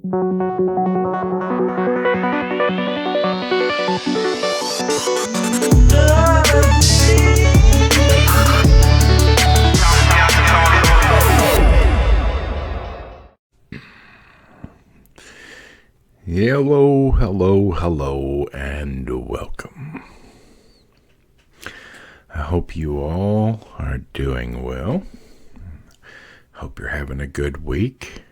Hello, and welcome. I hope you all are doing well. Hope you're having a good week.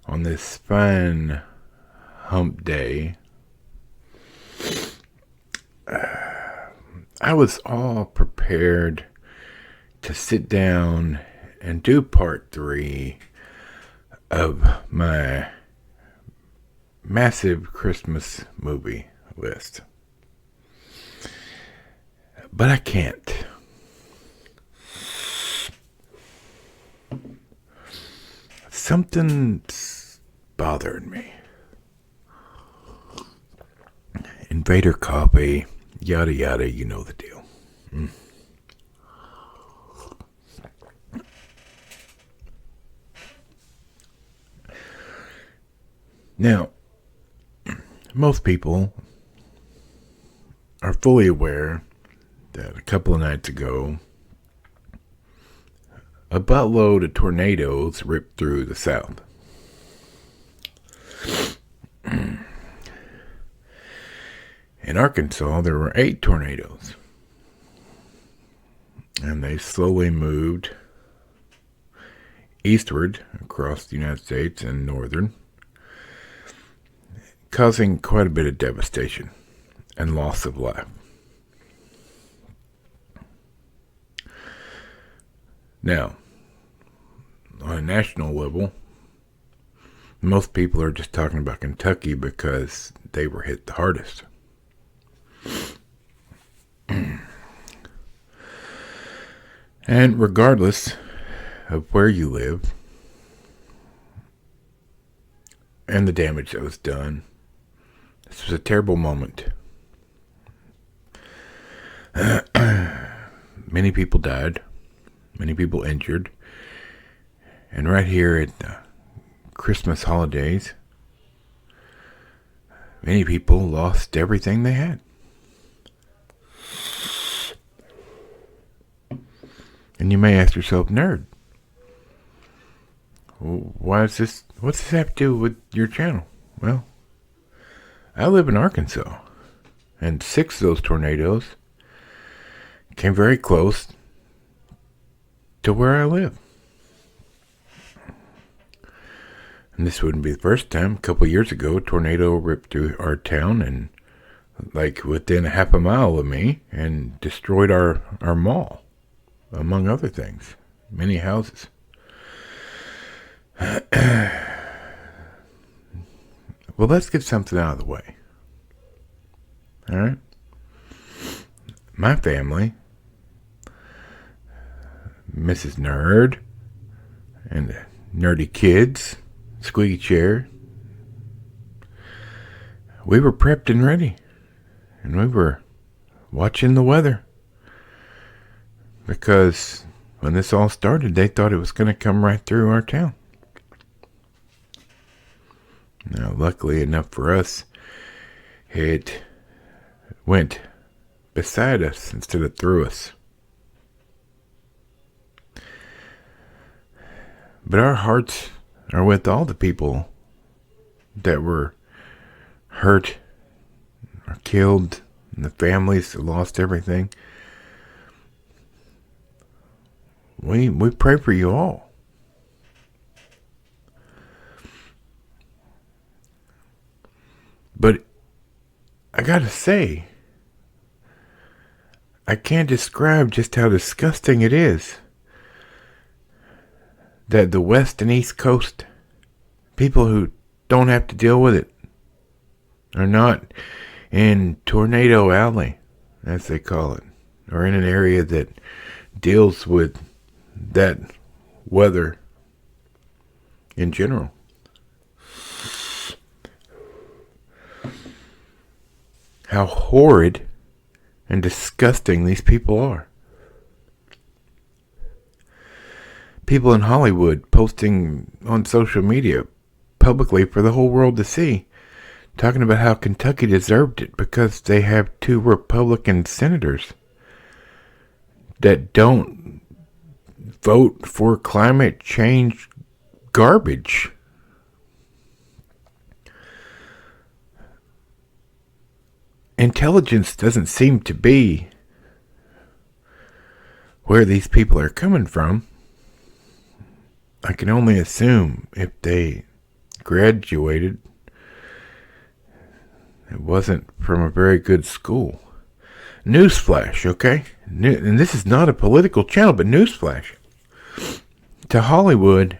On this fine hump day, I was all prepared to sit down and do part 3 of my massive Christmas movie list. But I can't. Something's bothering me. Invader Coffee, yada yada, you know the deal. Now, most people are fully aware that a couple of nights ago, a buttload of tornadoes ripped through the South. In Arkansas, there were 8 tornadoes, and they slowly moved eastward across the United States and northern, causing quite a bit of devastation and loss of life. Now, on a national level, most people are just talking about Kentucky because they were hit the hardest. And regardless of where you live and the damage that was done, this was a terrible moment. Many people died. Many people injured. And right here at the Christmas holidays, many people lost everything they had. And you may ask yourself, nerd, why is this? What's this have to do with your channel? Well, I live in Arkansas, and 6 of those tornadoes came very close to where I live. And this wouldn't be the first time. A couple of years ago, a tornado ripped through our town and like within a half a mile of me and destroyed our mall, among other things. Many houses. Well, let's get something out of the way. Alright? My family, Mrs. Nerd, and the nerdy kids, squeaky chair, we were prepped and ready. And we were watching the weather. Because when this all started, they thought it was going to come right through our town. Now, luckily enough for us, it went beside us instead of through us. But our hearts are with all the people that were hurt or killed, and the families that lost everything. We pray for you all. But I gotta say, I can't describe just how disgusting it is that the West and East Coast, people who don't have to deal with it, are not in Tornado Alley, as they call it, or in an area that deals with that weather in general. How horrid and disgusting these people are. People in Hollywood posting on social media publicly for the whole world to see, talking about how Kentucky deserved it because they have 2 Republican senators that don't vote for climate change garbage. Intelligence doesn't seem to be where these people are coming from. I can only assume if they graduated, it wasn't from a very good school. Newsflash, okay? And this is not a political channel, but newsflash. To Hollywood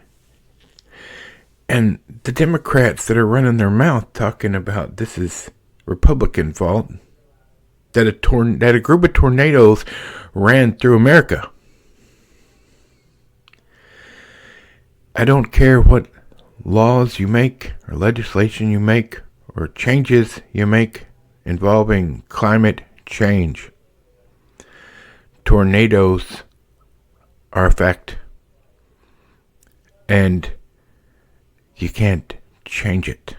and the Democrats that are running their mouth talking about this is Republican fault, that a group of tornadoes ran through America. I don't care what laws you make or legislation you make or changes you make involving climate change. Tornadoes are a fact, and you can't change it.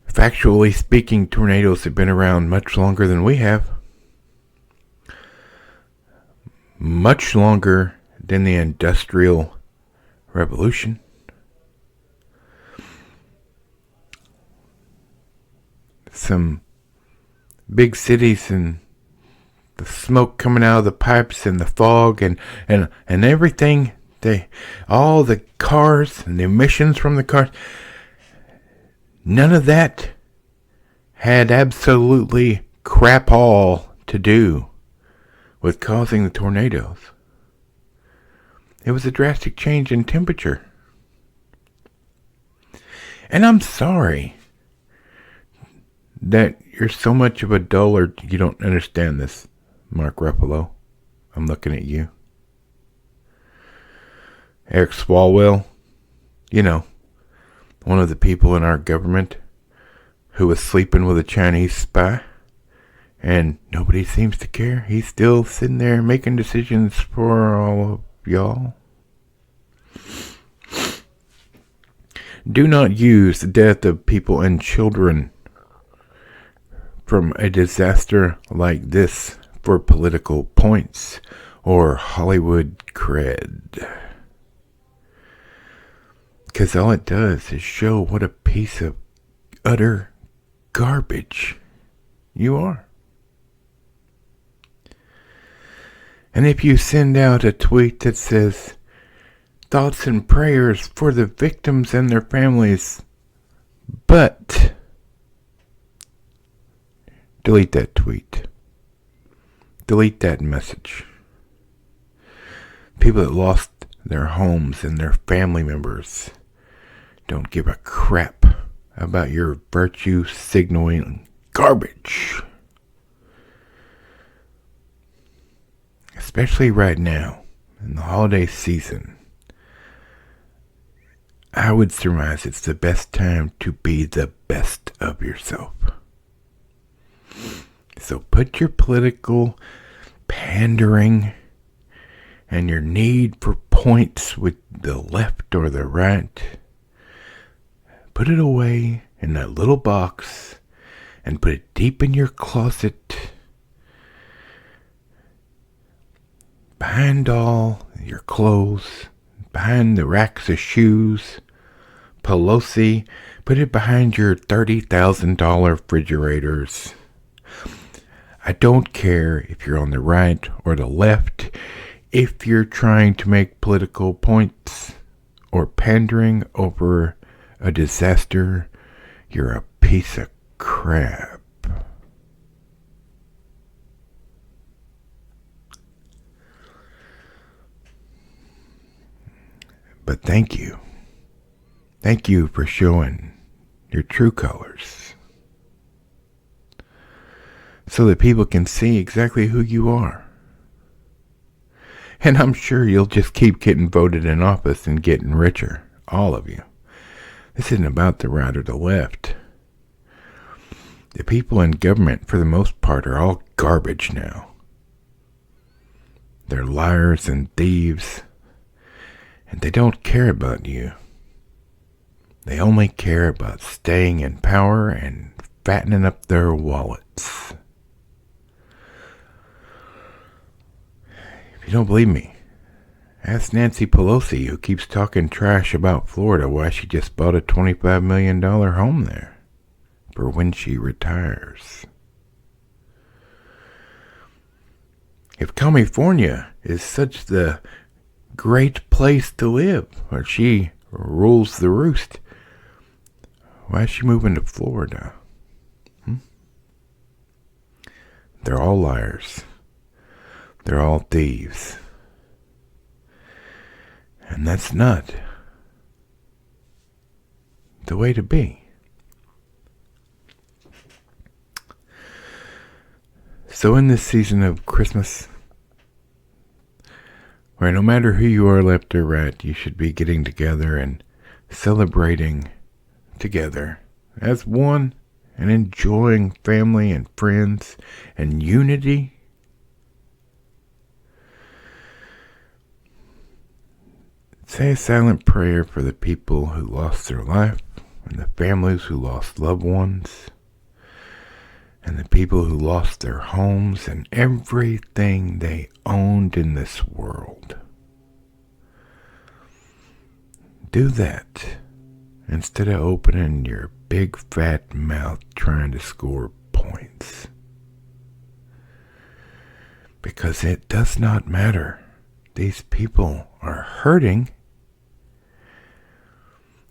Factually speaking, tornadoes have been around much longer than we have. Much longer than the Industrial Revolution. Some big cities and the smoke coming out of the pipes and the fog and everything, all the cars and the emissions from the cars, none of that had absolutely crap all to do with causing the tornadoes. It was a drastic change in temperature. And I'm sorry that you're so much of a dullard you don't understand this, Mark Ruffalo. I'm looking at you. Eric Swalwell, one of the people in our government who was sleeping with a Chinese spy, and nobody seems to care. He's still sitting there making decisions for all of y'all. Do not use the death of people and children from a disaster like this for political points or Hollywood cred. Because all it does is show what a piece of utter garbage you are. And if you send out a tweet that says, thoughts and prayers for the victims and their families, but delete that tweet. Delete that message. People that lost their homes and their family members don't give a crap about your virtue signaling garbage. Especially right now, in the holiday season. I would surmise it's the best time to be the best of yourself. So put your political pandering and your need for points with the left or the right, put it away in that little box and put it deep in your closet, behind all your clothes, behind the racks of shoes. Pelosi, put it behind your $30,000 refrigerators. I don't care if you're on the right or the left. If you're trying to make political points or pandering over a disaster, you're a piece of crap. But thank you. Thank you for showing your true colors so that people can see exactly who you are. And I'm sure you'll just keep getting voted in office and getting richer, all of you. This isn't about the right or the left. The people in government, for the most part, are all garbage now. They're liars and thieves, and they don't care about you. They only care about staying in power and fattening up their wallets. If you don't believe me, ask Nancy Pelosi, who keeps talking trash about Florida, why she just bought a $25 million home there for when she retires. If California is such the great place to live, or she rules the roost, why is she moving to Florida? They're all liars. They're all thieves. And that's not the way to be. So in this season of Christmas, where no matter who you are, left or right, you should be getting together and celebrating together as one and enjoying family and friends and unity. Say a silent prayer for the people who lost their life and the families who lost loved ones and the people who lost their homes and everything they owned in this world. Do that instead of opening your big fat mouth trying to score points. Because it does not matter. These people are hurting,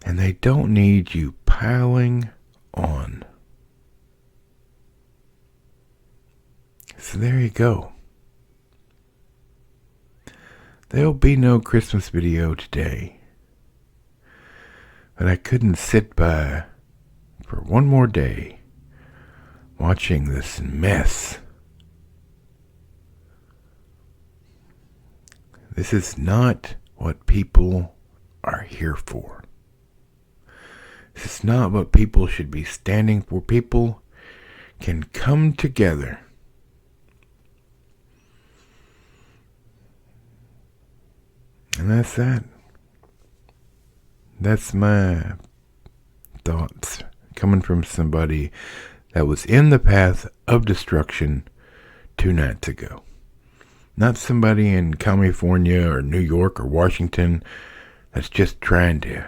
and they don't need you piling on. So there you go. There'll be no Christmas video today. But I couldn't sit by for one more day watching this mess. This is not what people are here for. This is not what people should be standing for. People can come together and that's that. That's my thoughts coming from somebody that was in the path of destruction 2 nights ago. Not somebody in California or New York or Washington that's just trying to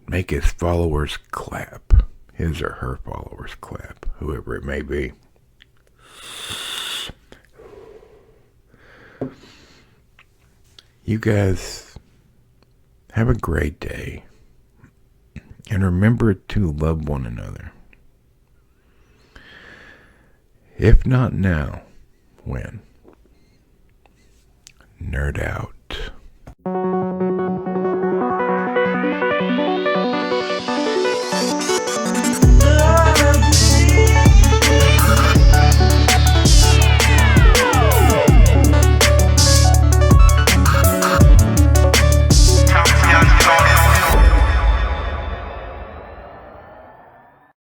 make his followers clap. His or her followers clap, whoever it may be. You guys have a great day. And remember to love one another. If not now, when? Nerd out.